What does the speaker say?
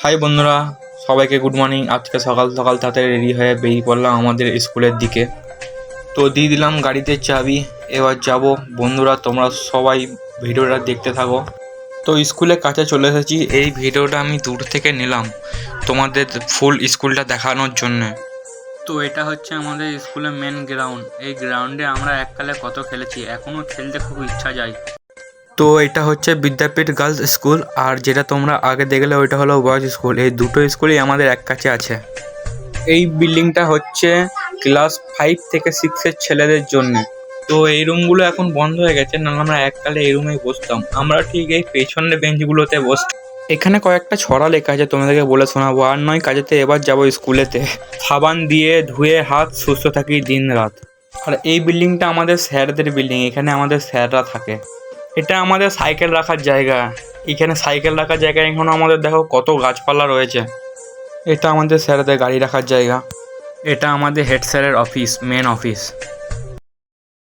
High বন্ধুরা, সবাইকে good morning. আজকে সকাল সকাল তাড়াতাড়ি রেডি হয়ে বেরিয়ে পড়লাম আমাদের স্কুলের দিকে। তো দিয়ে দিলাম গাড়িতে চাবি, এবার যাব। বন্ধুরা তোমরা সবাই ভিডিওটা দেখতে থাকো। তো স্কুলের কাছে চলে এসেছি। এই ভিডিওটা আমি দূর থেকে নিলাম তোমাদের ফুল স্কুলটা দেখানোর জন্য। তো এটা হচ্ছে আমাদের স্কুলের মেন গ্রাউন্ড। এই গ্রাউন্ডে আমরা এককালে কত খেলেছি, এখনও খেলতে খুব ইচ্ছা যায়। তো এটা হচ্ছে বিদ্যাপীঠ গার্লস স্কুল, আর যেটা তোমরা আগে দেখলে ওইটা হলো বয়েজ স্কুল। এই দুটো স্কুলই আমাদের এক কাছে আছে। এই বিল্ডিংটা হচ্ছে ক্লাস 5 থেকে 6-এর ছেলেদের জন্য। তো এই রুমগুলো এখন বন্ধ হয়ে গেছে, নাহলে আমরা এককালে এই রুমেই বসতাম। আমরা ঠিক এই পেছনের বেঞ্চগুলোতে বসতাম। এখানে কয়েকটা ছড়া লেখা আছে, তোমাদেরকে বলে শোনাবো। আর নয় কাজেতে এবার যাবো স্কুলেতে, সাবান দিয়ে ধুয়ে হাত, সুস্থ থাকি দিন রাত। আর এই বিল্ডিংটা আমাদের স্যারদের বিল্ডিং, এখানে আমাদের স্যাররা থাকে। এটা আমাদের সাইকেল রাখার জায়গা। এখানে সাইকেল রাখার জায়গা, এখানে আমাদের দেখো কত গাছপালা রয়েছে। এটা আমাদের স্যারদের গাড়ি রাখার জায়গা। এটা আমাদের হেড স্যারের অফিস, মেন অফিস।